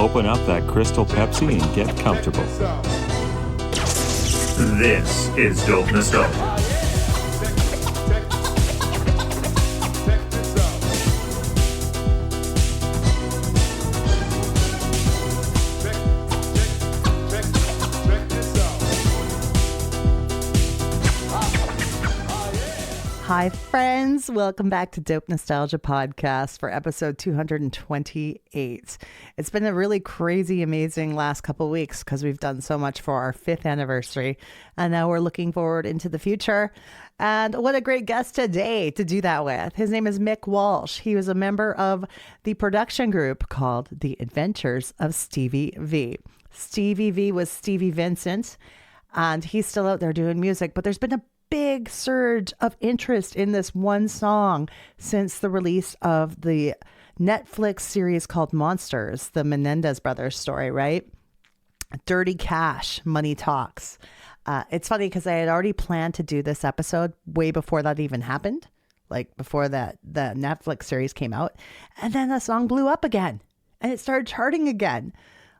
open up that Crystal Pepsi and get comfortable. This is Dope Nostalgia. Hi, friends. Welcome back to Dope Nostalgia Podcast for episode 228. It's been a really crazy, amazing last couple of weeks because we've done so much for our 5th anniversary. And now we're looking forward into the future. And what a great guest today to do that with. His name is Mick Walsh. He was a member of the production group called The Adventures of Stevie V. Stevie V was Stevie Vincent, and he's still out there doing music. But there's been a big surge of interest in this one song since the release of the Netflix series called Monsters, the Menéndez brothers story, right? Dirty Cash, Money Talks. It's funny because I had already planned to do this episode way before that even happened, like before the Netflix series came out. And then the song blew up again and it started charting again,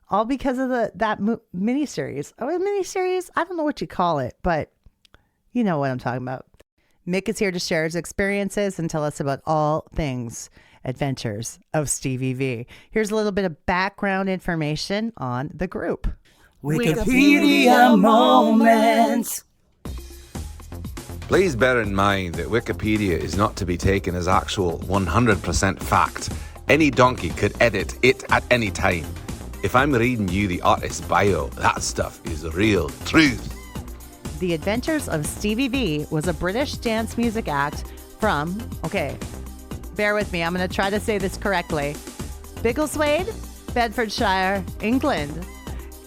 all because of that miniseries. Oh, a miniseries? I don't know what you call it, but you know what I'm talking about. Mick is here to share his experiences and tell us about all things Adventures of Stevie V. Here's a little bit of background information on the group. Wikipedia moment. Please bear in mind that Wikipedia is not to be taken as actual 100% fact. Any donkey could edit it at any time. If I'm reading you the artist's bio, that stuff is real truth. The Adventures of Stevie V was a British dance music act from, okay, bear with me, I'm going to try to say this correctly, Biggleswade, Bedfordshire, England.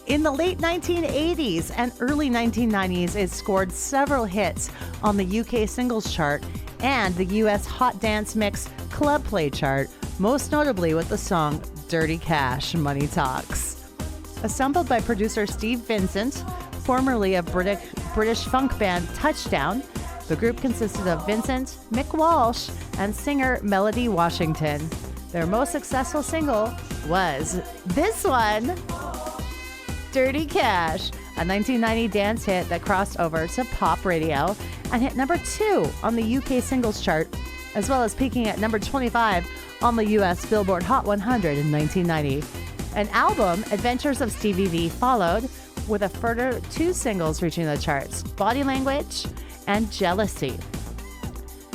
In the late 1980s and early 1990s, it scored several hits on the UK singles chart and the US Hot Dance Mix Club Play chart, most notably with the song Dirty Cash, Money Talks. Assembled by producer Steve Vincent, formerly of British funk band Touchdown, the group consisted of Vincent, Mick Walsh, and singer Melody Washington. Their most successful single was this one, Dirty Cash, a 1990 dance hit that crossed over to pop radio and hit number 2 on the UK singles chart, as well as peaking at number 25 on the US Billboard Hot 100 in 1990. An album, Adventures of Stevie V, followed, with a further 2 singles reaching the charts, Body Language and Jealousy.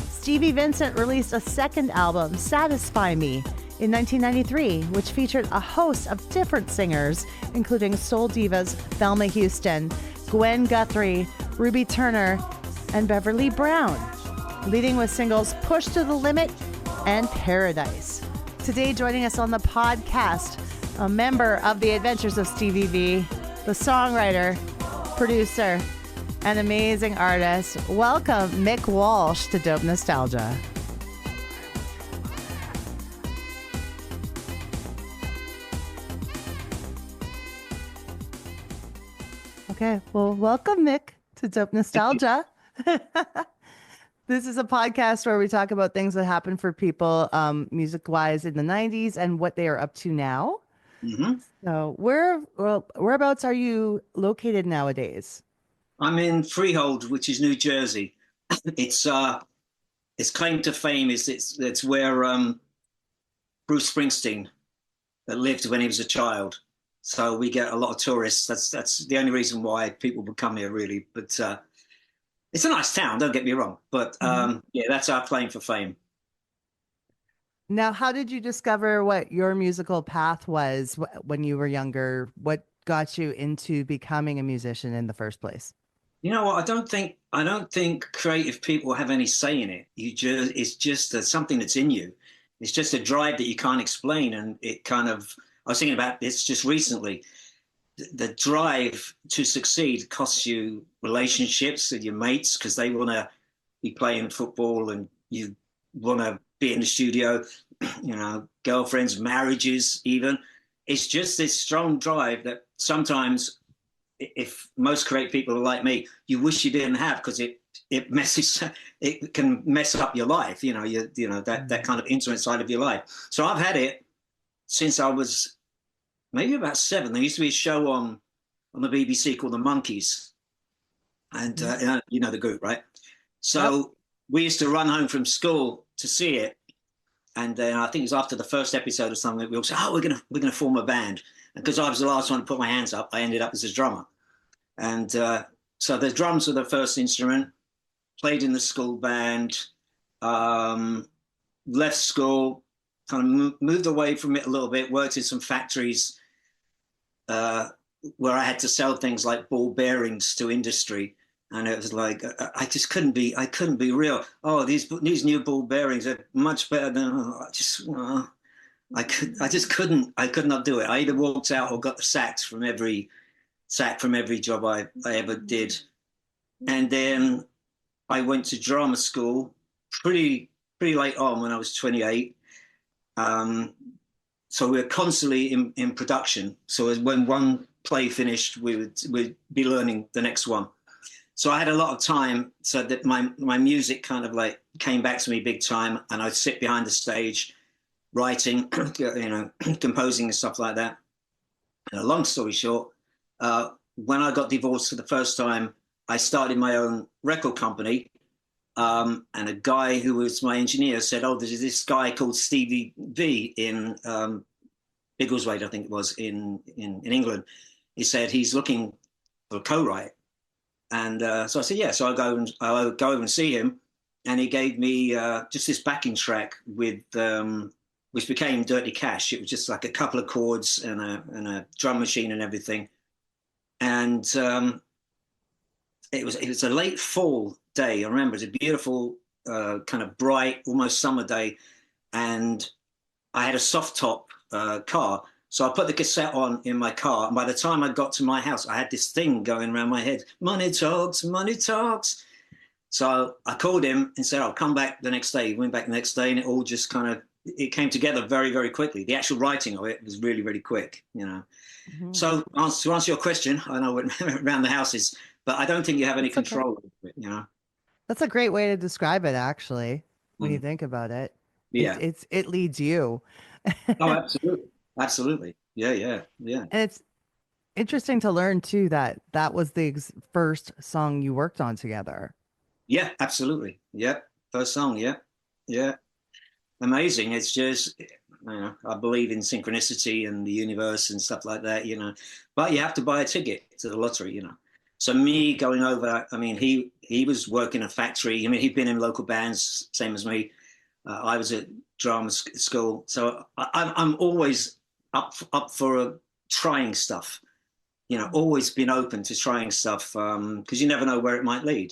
Stevie Vincent released a second album, Satisfy Me, in 1993, which featured a host of different singers, including soul divas Thelma Houston, Gwen Guthrie, Ruby Turner, and Beverly Brown, leading with singles Push to the Limit and Paradise. Today, joining us on the podcast, a member of the Adventures of Stevie V, the songwriter, producer, and amazing artist. Welcome, Mick Walsh, to Dope Nostalgia. Okay, well, welcome, Mick, to Dope Nostalgia. This is a podcast where we talk about things that happened for people music-wise in the 90s and what they are up to now. Mm-hmm. So whereabouts are you located nowadays? I'm in Freehold, which is New Jersey. Its claim to fame is it's where Bruce Springsteen lived when he was a child. So we get a lot of tourists. That's the only reason why people would come here, really. But it's a nice town, don't get me wrong. But yeah, that's our claim for fame. Now, how did you discover what your musical path was when you were younger? What got you into becoming a musician in the first place? You know what? I don't think creative people have any say in it. It's just something that's in you. It's just a drive that you can't explain. And it kind of, I was thinking about this just recently. The drive to succeed costs you relationships with your mates because they want to be playing football and you want to be in the studio, you know, girlfriends, marriages, even. It's just this strong drive that sometimes, if most creative people are like me, you wish you didn't have because it can mess up your life, that kind of intimate side of your life. So I've had it since I was maybe about 7. There used to be a show on the BBC called The Monkeys, and you know the group, right? So Yep. we used to run home from school to see it, and then I think it was after the first episode or something, we all said, "Oh, we're gonna form a band." And because I was the last one to put my hands up, I ended up as a drummer. And so the drums were the first instrument. Played in the school band. Left school, kind of moved away from it a little bit. Worked in some factories where I had to sell things like ball bearings to industry. And it was like I couldn't be real. Oh, these new ball bearings are much better than I could not do it. I either walked out or got the sacked from every job I ever did. And then I went to drama school pretty late on when I was 28. So we were constantly in production. So when one play finished, we'd be learning the next one. So I had a lot of time, so that my music kind of like came back to me big time, and I'd sit behind the stage, writing, composing and stuff like that. And a long story short, when I got divorced for the first time, I started my own record company. And a guy who was my engineer said, "Oh, there's this guy called Stevie V in Biggleswade, I think it was, in England." He said he's looking for a co-write. And so I said, yeah. So I'll go over and see him. And he gave me just this backing track with, which became Dirty Cash. It was just like a couple of chords and a drum machine and everything. And it was a late fall day. I remember it was a beautiful, kind of bright, almost summer day. And I had a soft top car. So I put the cassette on in my car, and by the time I got to my house, I had this thing going around my head: money talks, money talks. So I called him and said, "I'll come back the next day." He went back the next day, and it all just it came together very, very quickly. The actual writing of it was really, really quick, Mhm. So to answer your question, I know we're around the houses, but I don't think you have any That's okay. control over it, That's a great way to describe it, actually, when you Mm. think about it. Yeah. It leads you. Oh, absolutely. Absolutely. Yeah, yeah, yeah. And it's interesting to learn too that that was the first song you worked on together. Yeah, absolutely. Yeah. First song. Yeah. Yeah. Amazing. It's just, I believe in synchronicity and the universe and stuff like that, but you have to buy a ticket to the lottery. So me going over, I mean, he was working a factory. I mean, he'd been in local bands, same as me. I was at drama school. So I'm always up for trying stuff, always been open to trying stuff, because you never know where it might lead,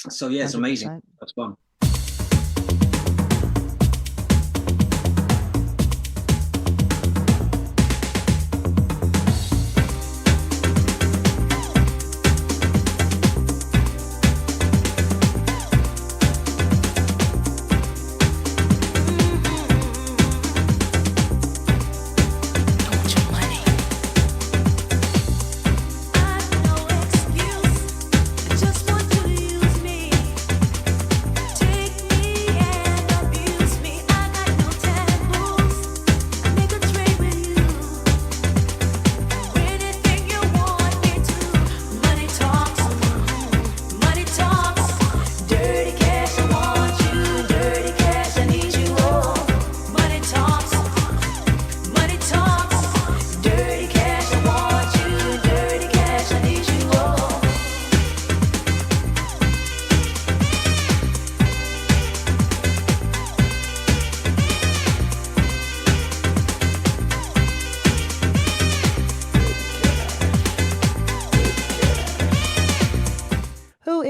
So yeah, it's amazing. 100%. That's fun. Just want you to use me.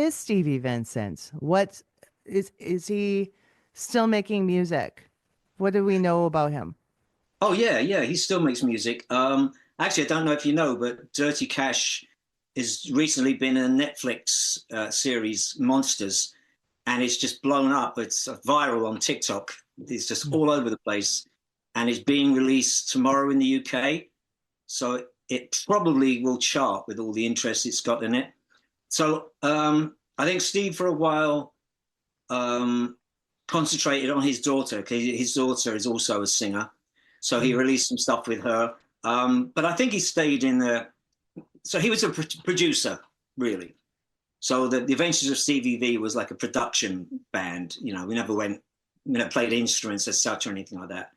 Stevie Vincent? What is he still making music? What do we know about him? Oh yeah, yeah, he still makes music. Actually, I don't know if you know, but Dirty Cash has recently been a Netflix series, Monsters, and it's just blown up. It's viral on TikTok. It's just all over the place, and it's being released tomorrow in the UK. So it probably will chart with all the interest it's got in it. So I think Steve, for a while, concentrated on his daughter, because his daughter is also a singer. So he released some stuff with her. But I think he stayed in the. So he was a producer, really. So the Adventures of Stevie V was like a production band. You know, we never played instruments as such or anything like that.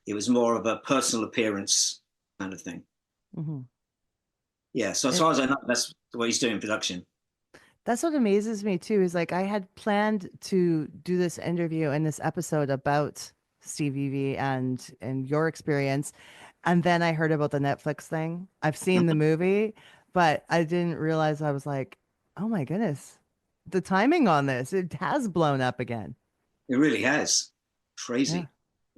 It was more of a personal appearance kind of thing. Mhm. Yeah. So as far as I know, that's what he's doing in production. That's what amazes me too, is like I had planned to do this interview and this episode about Stevie V and your experience. And then I heard about the Netflix thing. I've seen the movie, but I didn't realize. I was like, oh my goodness, the timing on this, it has blown up again. It really has. Yeah. Crazy,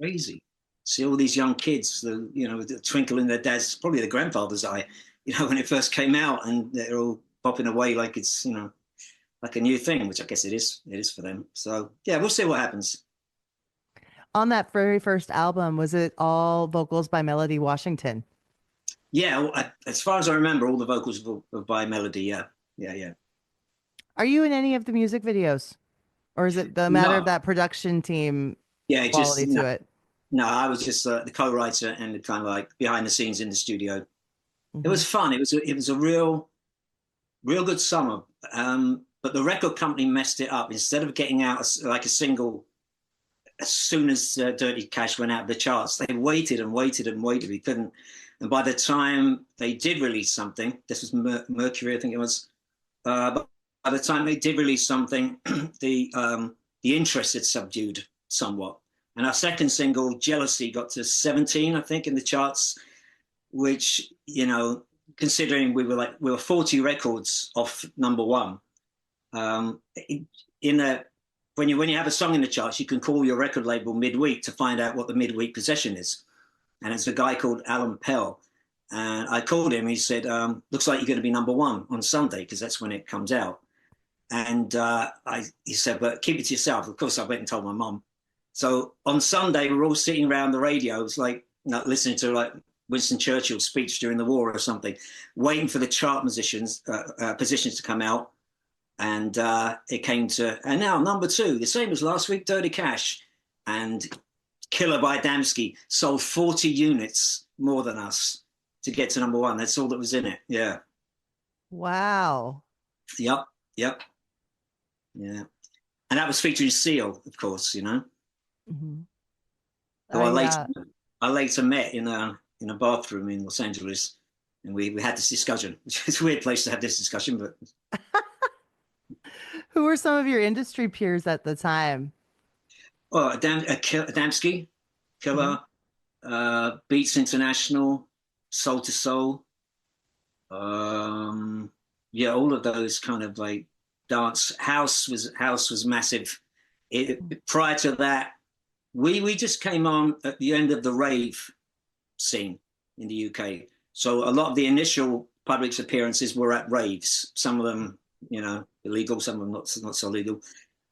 crazy. See all these young kids, the twinkle in their dad's, probably the grandfather's eye, when it first came out, and they're all popping away like it's, like a new thing, which I guess it is. It is for them. So yeah, we'll see what happens. On that very first album, was it all vocals by Melody Washington? Yeah, well, as far as I remember, all the vocals were by Melody. Yeah, yeah, yeah. Are you in any of the music videos? Or is it the matter of No, that production team yeah, quality to no, it? no. I was just the co-writer and the kind of like behind the scenes in the studio. It Mhm. was fun. It was a real good summer. But the record company messed it up. Instead of getting out like a single as soon as Dirty Cash went out of the charts, they waited and waited and waited. We couldn't. And by the time they did release something, this was Mercury, I think it was. But by the time they did release something, the interest had subdued somewhat. And our second single, Jealousy, got to 17, I think, in the charts, which, considering we were 40 records off number one. When you have a song in the charts, you can call your record label midweek to find out what the midweek possession is. And it's a guy called Alan Pell. And I called him. He said, looks like you're going to be number one on Sunday, because that's when it comes out. And he said, but keep it to yourself. Of course, I went and told my mum. So on Sunday, we're all sitting around the radio. It was like listening to like Winston Churchill's speech during the war or something, waiting for the chart positions to come out. And it came to, and now number two, the same as last week, Dirty Cash. And Killer by Adamski sold 40 units more than us to get to number one. That's all that was in it. Yeah. Wow. Yep. Yeah. And that was featuring Seal, of course, Mhm. who I later met in a bathroom in Los Angeles. And we had this discussion, which is a weird place to have this discussion, but. Who were some of your industry peers at the time? Oh, Adamski, Killer, Mhm. Beats International, Soul to Soul. Yeah, all of those kind of like dance. House was massive. Prior to that, we just came on at the end of the rave scene in the UK. So a lot of the initial public appearances were at raves. Some of them, illegal. Some of them not so legal.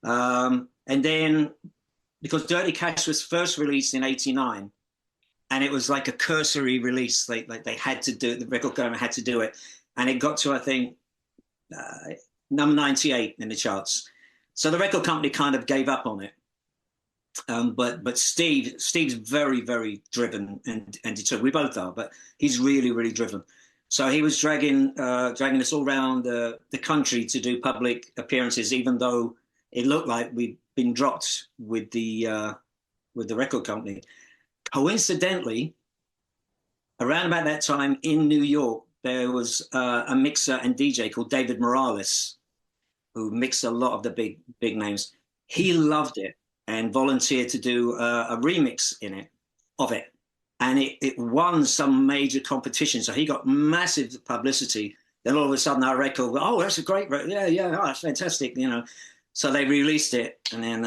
And then, because Dirty Cash was first released in '89, and it was like a cursory release, they had to do it, the record company had to do it, and it got to, I think, number 98 in the charts. So the record company kind of gave up on it. But Steve's very, very driven and determined. We both are, but he's really, really driven. So he was dragging us all around the country to do public appearances, even though it looked like we'd been dropped with the record company. Coincidentally, around about that time in New York, there was a mixer and DJ called David Morales, who mixed a lot of the big names. He loved it and volunteered to do a remix of it. And it won some major competition. So he got massive publicity. Then all of a sudden our record, oh, that's a great record. Yeah, oh, that's fantastic, So they released it, and then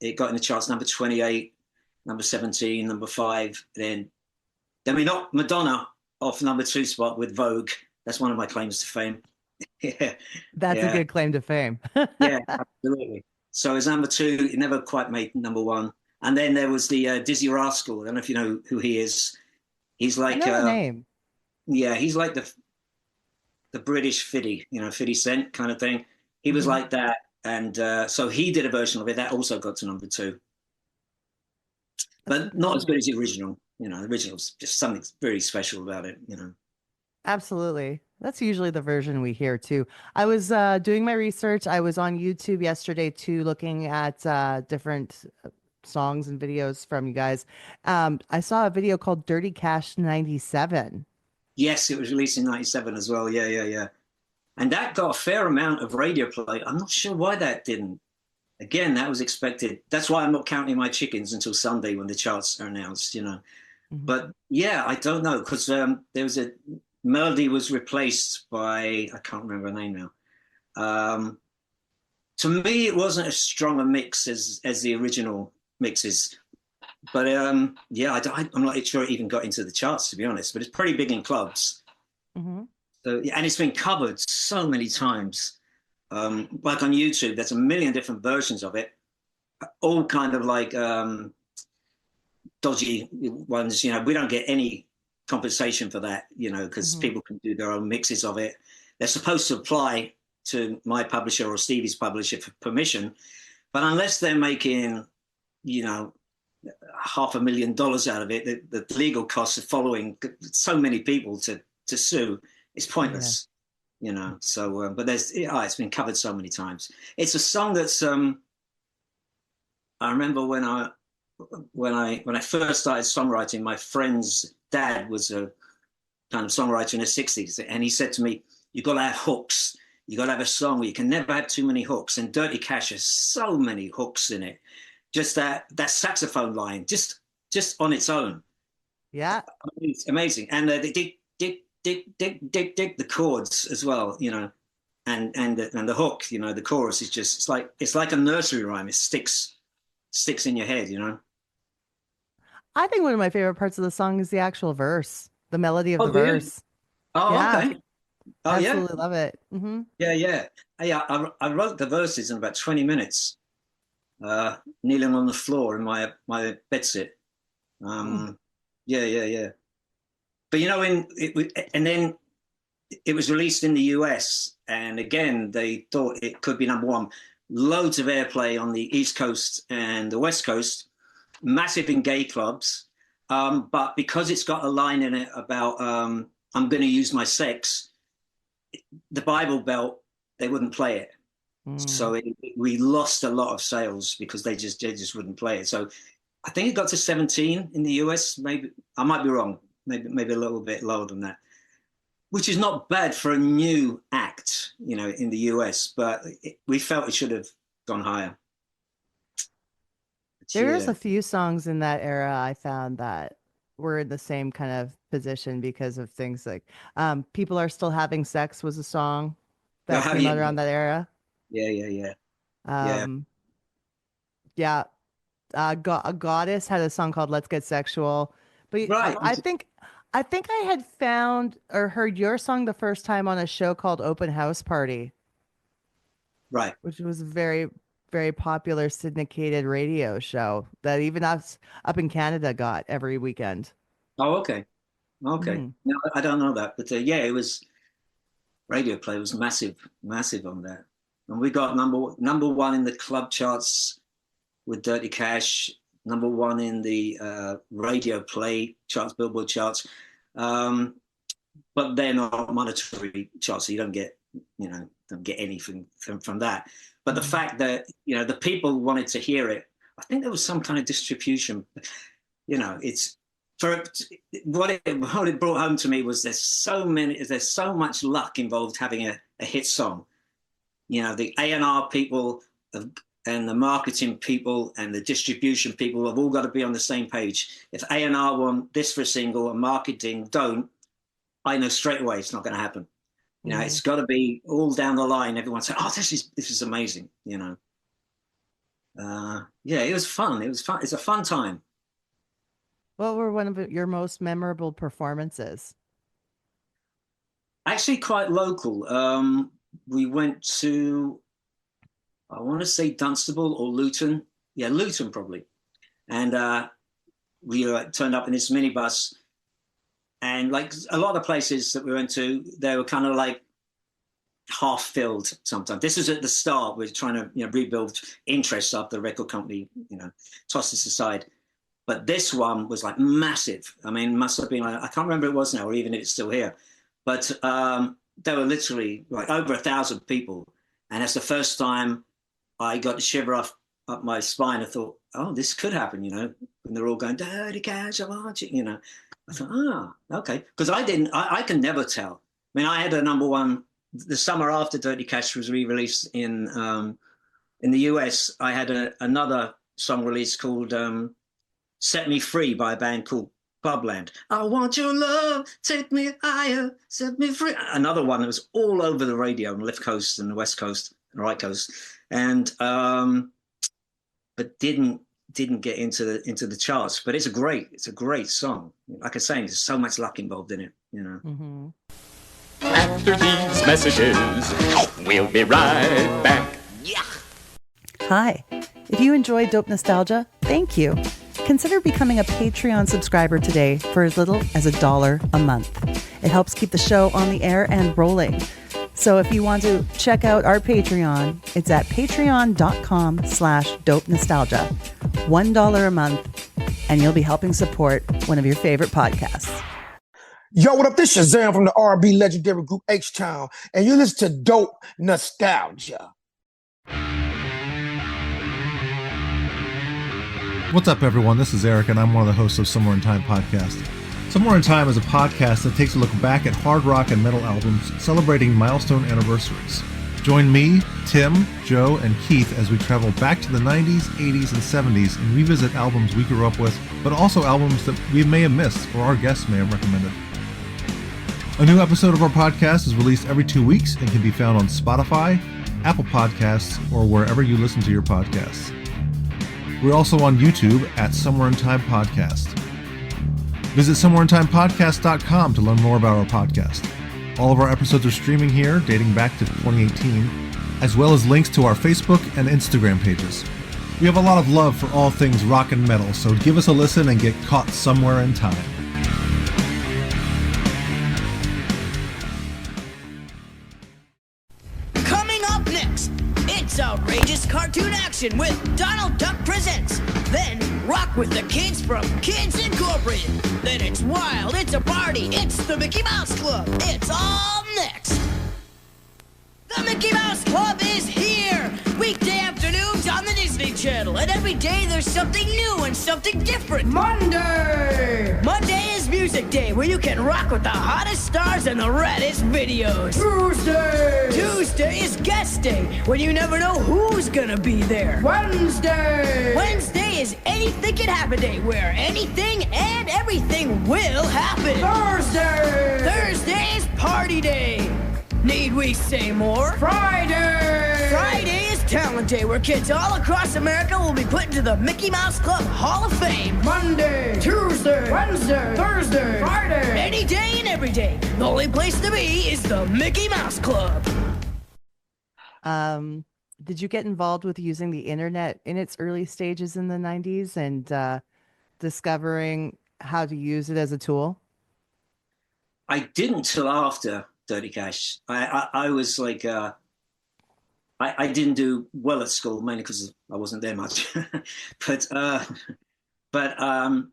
it got in the charts, number 28, number 17, number 5. Then we knocked Madonna off number 2 spot with Vogue. That's one of my claims to fame. Yeah. That's a good claim to fame. Yeah, absolutely. So it's number 2. It never quite made number 1. And then there was the Dizzy Rascal. I don't know if you know who he is. He's like I know the name. Yeah, he's like the British 50, 50 Cent kind of thing. He was like that. And so he did a version of it that also got to number 2. But not as good as the original. You know, the original's just something very special about it, you know. Absolutely. That's usually the version we hear too. I was doing my research. I was on YouTube yesterday too, looking at different songs and videos from you guys. I saw a video called Dirty Cash 97. Yes, it was released in 97 as well. Yeah, yeah, yeah. And that got a fair amount of radio play. I'm not sure why that didn't. Again, that was expected. That's why I'm not counting my chickens until Sunday when the charts are announced, you know. Mhm. But yeah, I don't know because there was a melody was replaced by, I can't remember her name now. Um, to me, it wasn't as strong a mix as the original mixes. But yeah, I'm not sure it even got into the charts, to be honest. But it's pretty big in clubs. Mhm. So, yeah, and it's been covered so many times. Like on YouTube, there's a million different versions of it, all kind of like dodgy ones. You know, we don't get any compensation for that, you know, because Mhm. people can do their own mixes of it. They're supposed to apply to my publisher or Stevie's publisher for permission, but unless they're making, you know, $500,000 out of it, the legal costs of following so many people to sue is Yeah. pointless, you know. So, but it's been covered so many times. It's a song that's I remember when I first started songwriting, my friend's dad was a kind of songwriter in the 60s, and he said to me, "You got to have hooks. You got to have a song where you can never have too many hooks." And Dirty Cash has so many hooks in it. Just that saxophone line, just on its own, Yeah. it's amazing. And the dick, dick, dick, dick, dick, dick, the chords as well, you know, and the hook, you know, the chorus is just it's like a nursery rhyme. It sticks in your head, you know. I think one of my favorite parts of the song is the actual verse, the melody of the Oh, do you? verse. Oh, Yeah. okay. Oh, yeah. Absolutely love it. Yeah, yeah. I wrote the verses in about 20 minutes, kneeling on the floor in my bedsit. Hmm. Yeah, yeah, yeah. But you know, and then it was released in the US, and again they thought it could be number one. Loads of airplay on the East Coast and the West Coast, massive in gay clubs. But because it's got a line in it about I'm going to use my sex, the Bible Belt, they wouldn't play it. Mm. So we lost a lot of sales because they just wouldn't play it. So I think it got to 17 in the US. Maybe I might be wrong. Maybe a little bit lower than that, which is not bad for a new act, you know, in the US. But we felt it should have gone higher. But There's yeah. a few songs in that era I found that were in the same kind of position because of things like People Are Still Having Sex was a song that Oh, came yeah, out around that era. yeah, yeah, yeah, yeah. Um, yeah, a Goddess had a song called "Let's Get Sexual," but Right, I think I had found or heard your song the first time on a show called Open House Party, right. which was a very popular syndicated radio show that even us up in Canada got every weekend. Oh, okay, okay. Hmm. No, I don't know that, but yeah, it was radio play was massive, massive on that, and we got number one in the club charts with Dirty Cash, number one in the radio play charts, Billboard charts. Um, but they're not monetary charts, so you don't get anything from that. But the Hmm. fact that the people wanted to hear it, I think there was some kind of distribution. It's for what it brought home to me was there's so much luck involved having a hit song. The A&R people and the marketing people and the distribution people have all got to be on the same page. If A&R want this for a single and marketing don't, I know straight away it's not going to happen. Hmm. It's got to be all down the line. Everyone say, "Oh, this is amazing." Yeah, it was fun. It was fun. It's a fun time. What were one of your most memorable performances? Actually, quite local. We went to, I want to say Dunstable or Luton. Yeah, Luton probably. And we turned up in this minibus, and like a lot of places that we went to, they were kind of like half filled sometimes. This was at the start. We're trying to rebuild interest after the record company tossed us aside. But this one was like massive. I mean, must have been, I can't remember it was now, or even if it's still here. But there were literally like over 1,000 people. And that's the first time I got to shiver up my spine. I thought, oh, this could happen, you know, when they're all going, Dirty Cash, I want you, you know. I thought, okay. Because I can never tell. I mean, I had a number one, the summer after Dirty Cash was re-released in the US, I had another song released called Set Me Free by a band called Clubland. I want your love, take me higher, set me free. Another one that was all over the radio on the left coast and the west coast and the right coast. And but didn't get into the charts. But it's a great song. Like I was saying, there's so much luck involved in it, you know. Mm-hmm. After these messages, we'll be right back. Hi. If you enjoy Dope Nostalgia, thank you. Consider becoming a Patreon subscriber today for as little as $1 a month. It helps keep the show on the air and rolling. So if you want to check out our Patreon, it's at patreon.com/dope nostalgia. $1 a month, and you'll be helping support one of your favorite podcasts. Yo, what up? This Shazam from the R&B legendary group H-Town, and you listen to Dope Nostalgia. What's up, everyone? This is Eric, and I'm one of the hosts of Somewhere in Time podcast. Somewhere in Time is a podcast that takes a look back at hard rock and metal albums celebrating milestone anniversaries. Join me, Tim, Joe, and Keith as we travel back to the 90s, 80s, and 70s and revisit albums we grew up with, but also albums that we may have missed or our guests may have recommended. A new episode of our podcast is released every 2 weeks and can be found on Spotify, Apple Podcasts, or wherever you listen to your podcasts. We're also on YouTube at Somewhere in Time Podcast. Visit somewhereintimepodcast.com to learn more about our podcast. All of our episodes are streaming here, dating back to 2018, as well as links to our Facebook and Instagram pages. We have a lot of love for all things rock and metal, so give us a listen and get caught somewhere in time. Coming up next, it's outrageous cartoon action with Donald Duck Presents. Then rock with the kids from Kids Incorporated. Then it's wild, it's a party, it's the Mickey Mouse Club. It's all next. The Mickey Mouse Club is here! Weekday afternoons on the Disney Channel. And every day there's something new and something different. Monday! Monday is Music Day, where you can rock with the hottest stars and the raddest videos. Tuesday! Tuesday is Guest Day, when you never know who's gonna be there. Wednesday! Wednesday is Anything Can Happen Day, where anything and everything will happen. Thursday! Thursday is Party Day. Need we say more? Friday! Friday is Talent Day, where kids all across America will be put into the Mickey Mouse Club Hall of Fame. Monday, Tuesday, Wednesday, Thursday, Friday. Any day and every day. The only place to be is the Mickey Mouse Club. Did you get involved with using the internet in its early stages in the 90s and discovering how to use it as a tool? I didn't till after Dirty Cash. I was like, I didn't do well at school, mainly because I wasn't there much. but I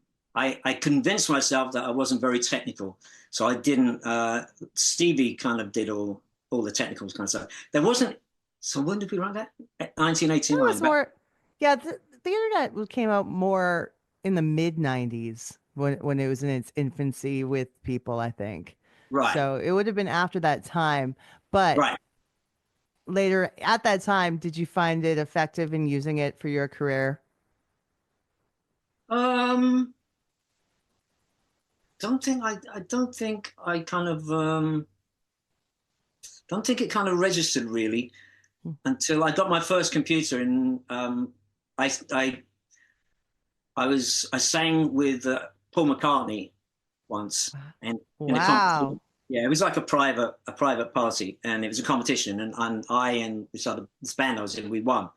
convinced myself that I wasn't very technical. So I didn't, Stevie kind of did all the technical kind of stuff. There wasn't, so when did we write that? 1989. It was more, yeah, the internet came out more in the mid 90s when it was in its infancy with people, I think. Right. So it would have been after that time. But right. Later at that time, did you find it effective in using it for your career? I don't think it kind of registered really until I got my first computer and I sang with Paul McCartney once and in a competition. Yeah, it was like a private party, and it was a competition, and I and this band I was in, we won.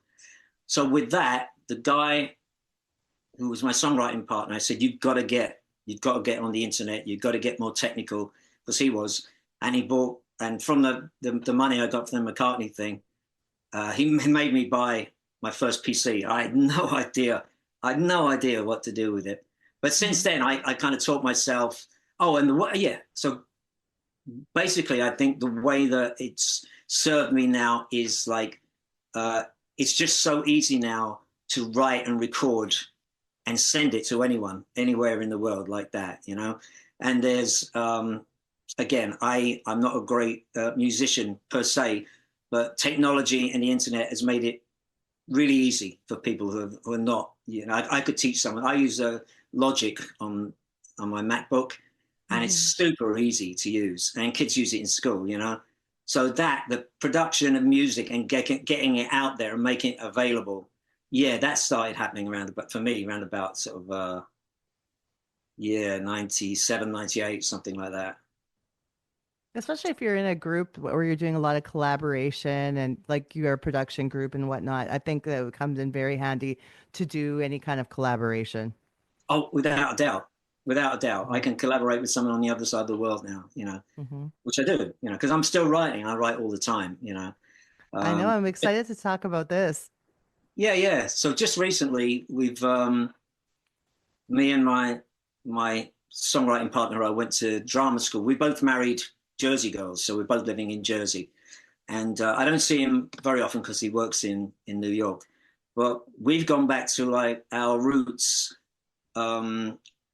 So with that, the guy who was my songwriting partner, I said, you've got to get on the internet, you've got to get more technical, because he was, and he bought, and from the money I got from the McCartney thing, he made me buy my first PC. I had no idea what to do with it. But since then, I kind of taught myself. Oh, and yeah. So basically, I think the way that it's served me now is like it's just so easy now to write and record and send it to anyone, anywhere in the world like that, you know. And there's again, I'm not a great musician per se, but technology and the internet has made it really easy for people who are not, you know, I could teach someone. I use Logic on my MacBook, and it's super easy to use, and kids use it in school, you know. So that the production of music and getting it out there and making it available, yeah, that started happening around about, for me, around about sort of yeah, 97, 98, something like that. Especially if you're in a group where you're doing a lot of collaboration and like your production group and whatnot, I think that it comes in very handy to do any kind of collaboration. Oh, without a doubt. Without a doubt. I can collaborate with someone on the other side of the world now, you know, which I do, you know, because I'm still writing. I write all the time, you know. I know. I'm excited to talk about this. Yeah, yeah. So just recently, we've me and my songwriting partner, I went to drama school. We both married Jersey girls, so we're both living in Jersey. And I don't see him very often because he works in New York. But we've gone back to like our roots,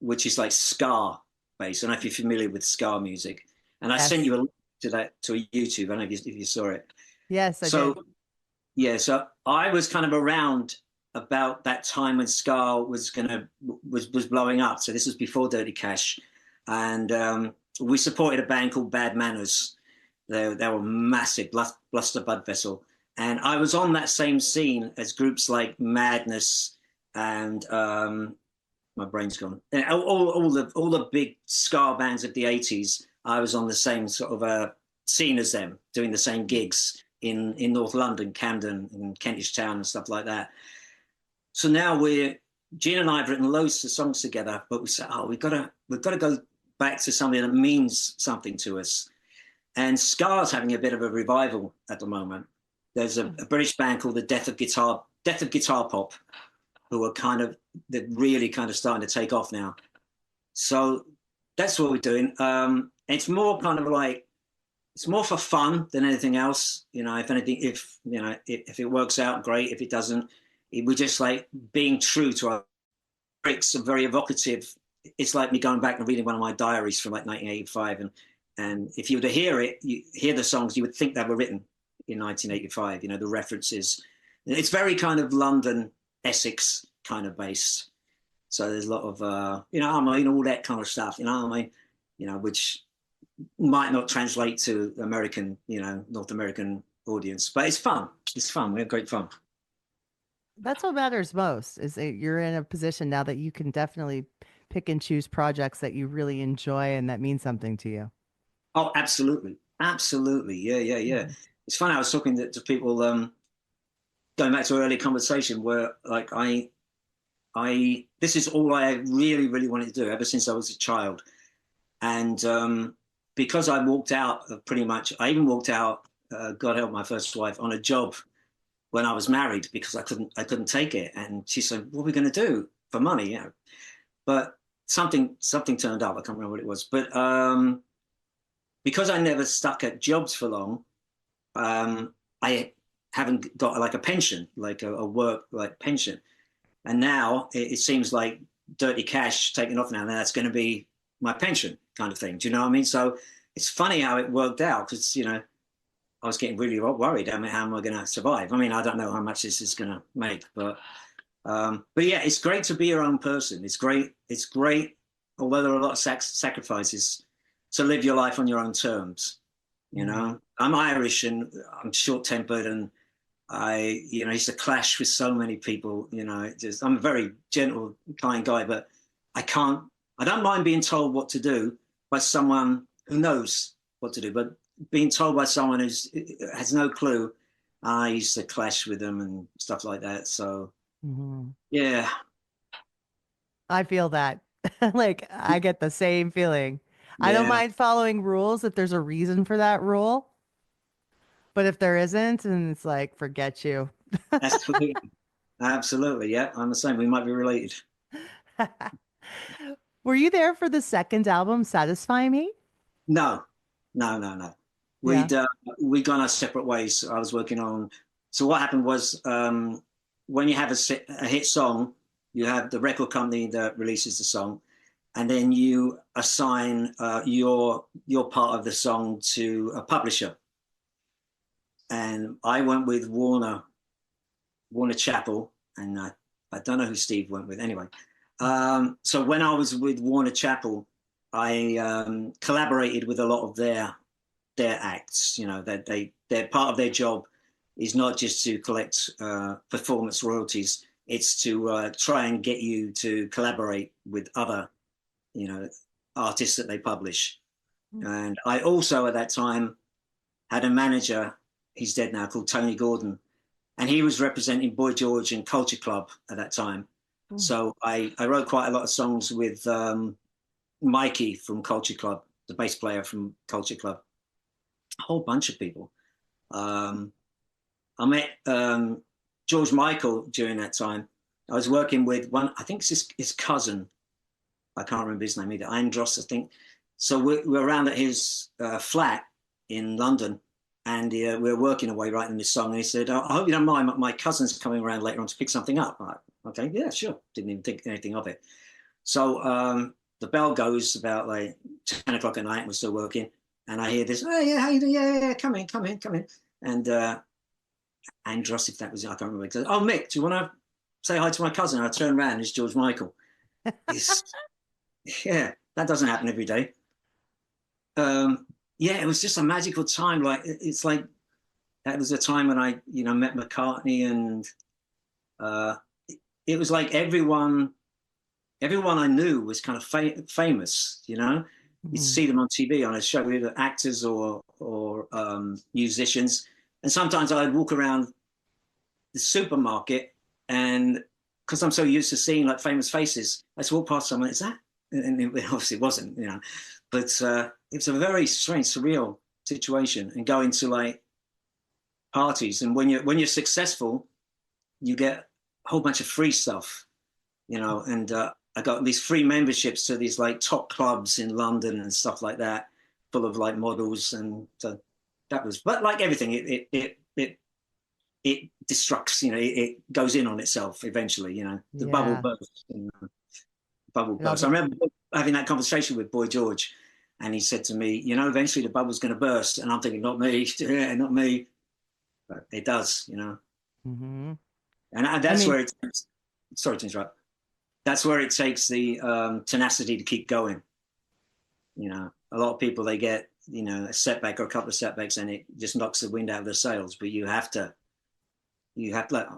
which is like ska based. I don't know if you're familiar with ska music. And I sent you a link to that to YouTube. I don't know if you saw it. Yes, I did. Yeah, so I was kind of around about that time when ska was blowing up. So this was before Dirty Cash, and we supported a band called Bad Manners. They were massive, Bluster Bud Vessel, and I was on that same scene as groups like Madness and my brain's gone. And all the big ska bands of the '80s. I was on the same sort of scene as them, doing the same gigs in North London, Camden, and Kentish Town, and stuff like that. So now Gene and I have written loads of songs together, but we said, oh, we've got to go back to something that means something to us. And ska's having a bit of a revival at the moment. There's a British band called the Death of Guitar Pop, who are they're really kind of starting to take off now. So that's what we're doing. It's more kind of like, it's more for fun than anything else. You know, if anything, if it works out, great. If it doesn't, we're just like being true to our lyrics are very evocative. It's like me going back and reading one of my diaries from like 1985. And if you were to hear the songs, you would think they were written in 1985, you know, the references. It's very kind of London, Essex kind of based. So there's a lot of, you know, I mean, all that kind of stuff, you know what I mean? You know, which might not translate to American, you know, North American audience, but it's fun. It's fun. We have great fun. That's what matters most is that you're in a position now that you can definitely pick and choose projects that you really enjoy and that mean something to you. Oh, absolutely. Absolutely. Yeah, yeah, yeah. It's funny. I was talking to people, going back to an earlier conversation where like this is all I really, really wanted to do ever since I was a child. And because I walked out of I even walked out, God help my first wife, on a job when I was married because I couldn't take it. And she said, what are we going to do for money? You know, but something turned up. I can't remember what it was. But because I never stuck at jobs for long, I haven't got like a pension, like a work like pension. And now it seems like Dirty Cash taking off now, and that's going to be my pension kind of thing. Do you know what I mean? So it's funny how it worked out because, you know, I was getting really worried. I mean, how am I going to survive? I mean, I don't know how much this is going to make, but yeah, it's great to be your own person. It's great. It's great. Although there are a lot of sacrifices to live your life on your own terms. You know, I'm Irish and I'm short tempered and I used to clash with so many people, you know, I'm a very gentle, kind guy, but I don't mind being told what to do by someone who knows what to do, but being told by someone who has no clue, I used to clash with them and stuff like that. So, yeah. I feel that. Like, I get the same feeling. I don't mind following rules if there's a reason for that rule. But if there isn't, and it's like, forget you. Absolutely. Absolutely. Yeah, I'm the same. We might be related. Were you there for the second album, Satisfy Me? No, no. Yeah. We'd gone our separate ways. I was working on. So what happened was, when you have a hit song, you have the record company that releases the song, and then you assign your part of the song to a publisher. And I went with Warner Chappell, and I don't know who Steve went with anyway. So when I was with Warner Chappell, I collaborated with a lot of their acts. You know, that they're part of their job is not just to collect performance royalties. It's to try and get you to collaborate with other, you know, artists that they publish. And I also at that time had a manager, he's dead now, called Tony Gordon, and he was representing Boy George and Culture Club at that time. So I wrote quite a lot of songs with Mikey from Culture Club, the bass player from Culture Club, a whole bunch of people. I met George Michael during that time. I was working with one, I think it's his cousin. I can't remember his name either, Andros, I think. So we're around at his flat in London, and we were working away writing this song. And he said, I hope you don't mind, my cousin's coming around later on to pick something up. I'm like, okay, yeah, sure. Didn't even think anything of it. So the bell goes about like 10 o'clock at night, and we're still working. And I hear this, oh, yeah, how you doing? Yeah, come in. And Andros, if that was it, I can't remember. He said, oh, Mick, do you want to say hi to my cousin? And I turn around, it's George Michael. Yeah, that doesn't happen every day. Yeah, it was just a magical time. Like, it's like, that was a time when I, you know, met McCartney, and it was like everyone I knew was kind of famous, you know. You'd see them on TV on a show, either actors or musicians. And sometimes I'd walk around the supermarket, and because I'm so used to seeing like famous faces, I'd walk past someone, is that? And it obviously wasn't, you know. But it's a very strange, surreal situation, and going to like parties. And when you're successful, you get a whole bunch of free stuff, you know. And I got these free memberships to these like top clubs in London and stuff like that, full of like models. And that was, but like everything, it destructs, you know, it goes in on itself eventually, you know. The bubble bursts. You know, bubble bursts. I remember having that conversation with Boy George, and he said to me, you know, eventually the bubble's going to burst. And I'm thinking, not me, yeah, not me. But it does, you know. And that's where it, sorry to interrupt. That's where it takes the tenacity to keep going. You know, a lot of people, they get, you know, a setback or a couple of setbacks, and it just knocks the wind out of their sails. But you have to,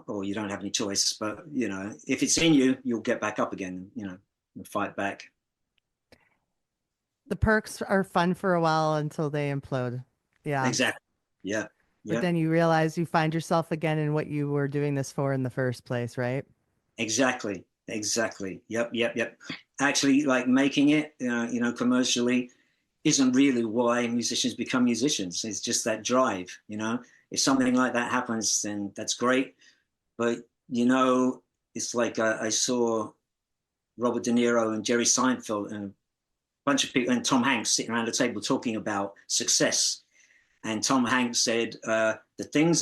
or you don't have any choice. But, you know, if it's in you, you'll get back up again, you know, and fight back. The perks are fun for a while until they implode. Yeah. Exactly. Yeah. But then you realize you find yourself again in what you were doing this for in the first place, right? Exactly. Yep. Actually, like making it, you know, commercially isn't really why musicians become musicians. It's just that drive, you know. If something like that happens, then that's great. But, you know, it's like I saw Robert De Niro and Jerry Seinfeld and a bunch of people, and Tom Hanks sitting around a table talking about success. And Tom Hanks said, the thing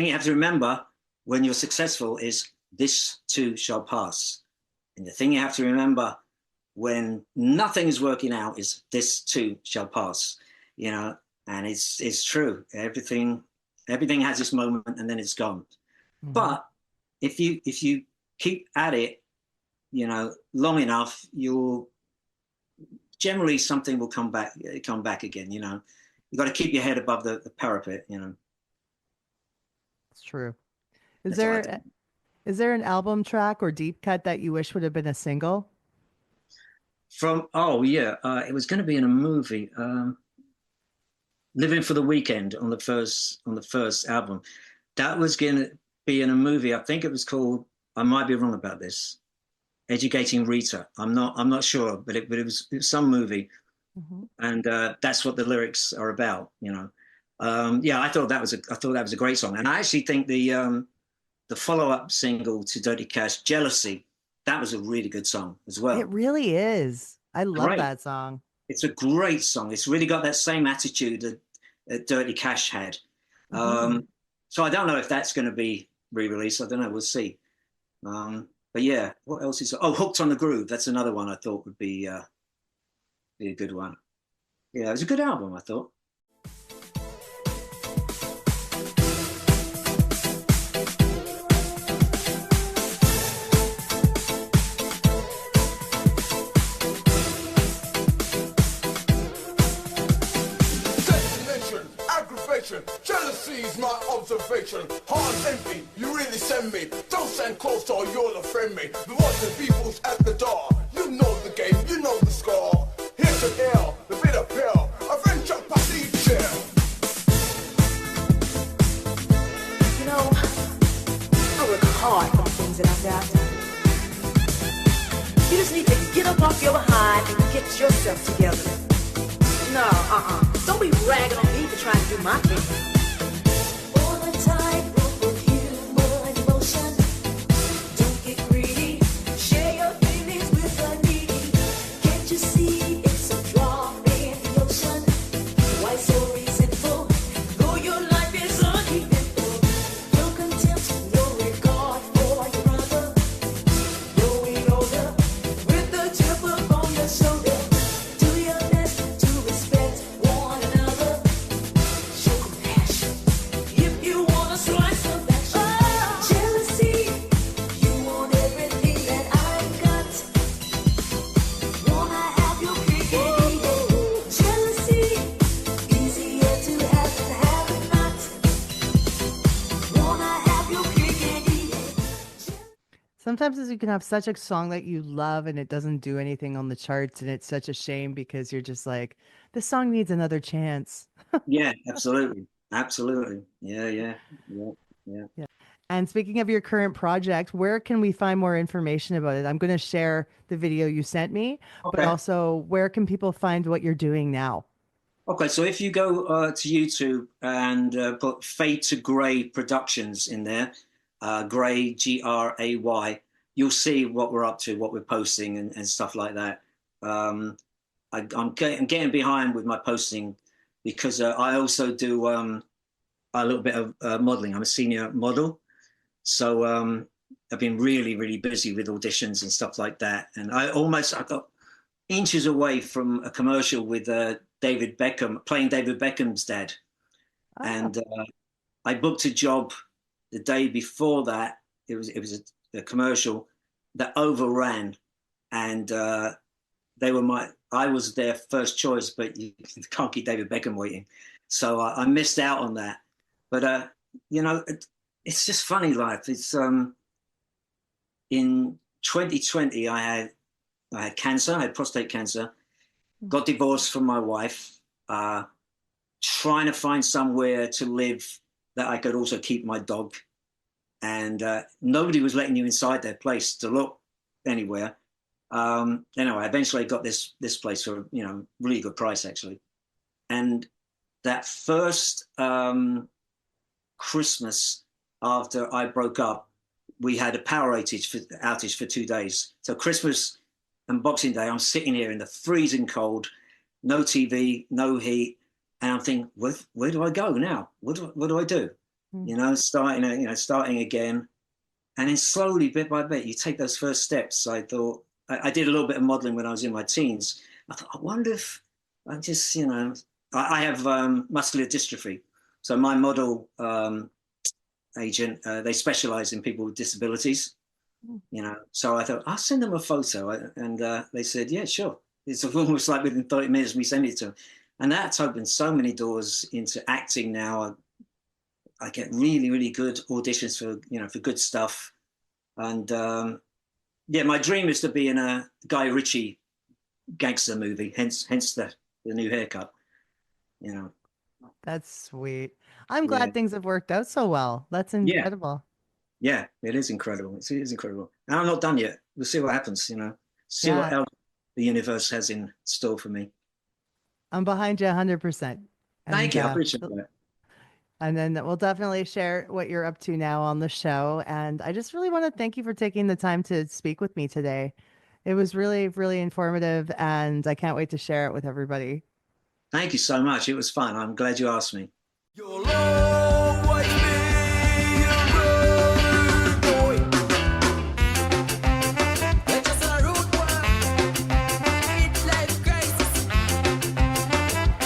you have to remember when you're successful is this too shall pass. And the thing you have to remember when nothing is working out is this too shall pass, you know. And it's true. Everything has this moment, and then it's gone. But if you keep at it, you know, long enough, you'll generally something will come back again, you know. You got to keep your head above the parapet, you know. It's true. Is there an album track or deep cut that you wish would have been a single? It was going to be in a movie, Living for the Weekend on the first album. That was going to be in a movie. I think it was called, I might be wrong about this, Educating Rita. I'm not sure, but it was some movie. And that's what the lyrics are about, you know. I thought that was a great song. And I actually think the follow-up single to Dirty Cash, Jealousy, That was a really good song as well. It really is. I love Great. that song. It's a great song. It's really got that same attitude that Dirty Cash had. So I don't know if that's going to be re-released. I don't know. We'll see. But yeah, what else is? Oh, Hooked on the Groove. That's another one I thought would be a good one. Yeah, it was a good album, I thought. Jealousy's my observation. Heart's empty, you really send me. Don't stand close or you'll offend me. The watching people's at the door. You know the game, you know the score. Here's an L, the bitter pill. Avenger Pastiche. You know, I work hard for the things that I've got. You just need to get up off your behind and get yourself together. No, don't be ragging on me for trying to do my thing. All the time, of humor and emotion. Don't get greedy. Share your feelings with the needy. Can't you see it's a drop in the ocean? Why so resentful? Though your life is uneventful. No contempt, no regard for your brother. Growing older, with the chip upon your shoulder. Do your best to respect one another. Show compassion if you want a slice of action. Oh, jealousy, you want everything that I've got. Wanna have your cake and eat it. Jealousy, easier to have than have it not. Wanna have your cake and eat it. Sometimes you can have such a song that you love and it doesn't do anything on the charts, and it's such a shame because you're just like, this song needs another chance. Yeah, absolutely. Absolutely. Yeah. And speaking of your current project, where can we find more information about it? I'm going to share the video you sent me, but Okay. also where can people find what you're doing now? Okay, so if you go to YouTube and put Fade to Grey Productions in there, Grey, Gray, you'll see what we're up to, what we're posting and stuff like that. I'm getting behind with my posting because I also do a little bit of modeling. I'm a senior model. So I've been really, really busy with auditions and stuff like that. And I got inches away from a commercial with David Beckham, playing David Beckham's dad. And I booked a job the day before that. It was a commercial that overran, and I was their first choice, but you can't keep David Beckham waiting. So I missed out on that. But it's just funny life. It's in 2020 I had cancer. I had prostate cancer. Got divorced from my wife. Trying to find somewhere to live that I could also keep my dog. And nobody was letting you inside their place to look anywhere. Anyway, eventually I got this place for really good price actually. And that first Christmas after I broke up, we had a power outage for 2 days. So Christmas and Boxing Day, I'm sitting here in the freezing cold, no TV, no heat, and I'm thinking, where do I go now? What do I do? Starting again, and then slowly, bit by bit, you take those first steps. I thought I did a little bit of modeling when I was in my teens. I thought, I wonder if I just, I have muscular dystrophy, so my model agent, they specialize in people with disabilities. So I thought I'll send them a photo, and they said, yeah, sure. It's almost like within 30 minutes we send it to them, and that's opened so many doors into acting now. I get really, really good auditions for good stuff, and my dream is to be in a Guy Ritchie gangster movie. Hence the new haircut. That's sweet. I'm glad things have worked out so well. That's incredible. Yeah, it is incredible. It is incredible. And I'm not done yet. We'll see what happens, see what else the universe has in store for me. I'm behind you 100%. Thank you. I appreciate that. And then we'll definitely share what you're up to now on the show. And I just really want to thank you for taking the time to speak with me today. It was really, really informative, and I can't wait to share it with everybody. Thank you so much. It was fun. I'm glad you asked me. You'll always be a rude boy. You're just a rude boy. Midlife crisis.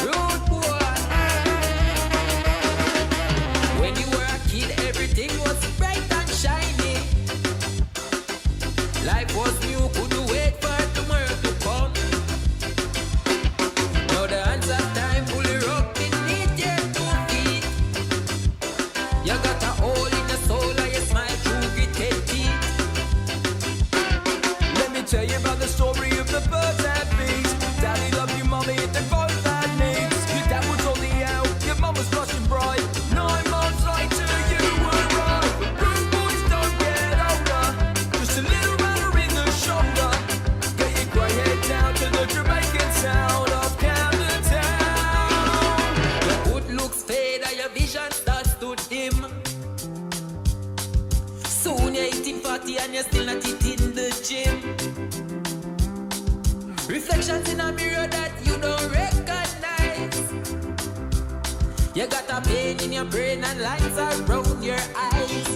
Rude boy. When you were a kid, everything was bright and shiny. Life was new, couldn't wait for tomorrow to come. Now the hands of time fully rubbed beneath your 2 feet. You got a hole in your soul and you smile through gritted teeth. Let me tell you about the story of the birds and bees. Daddy loved you, mommy, and they both had needs. Your dad was on the out, your mum was flushing bright. 9 months later, you were right. Rude boys don't get older, just a little runner in the shoulder. Get your grey head down to the Jamaican sound of Camden Town. Your good looks fade and your vision starts to dim. Soon you're eating 40 and you're still not eating the gym. Reflections in a mirror that you don't recognize. You got a pain in your brain and lines around your eyes.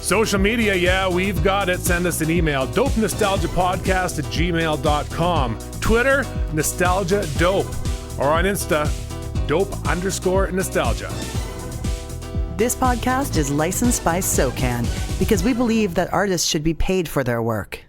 Social media, yeah, we've got it. Send us an email, dopenostalgiapodcast@gmail.com. Twitter, nostalgia dope. Or on Insta, dope_nostalgia. This podcast is licensed by SOCAN because we believe that artists should be paid for their work.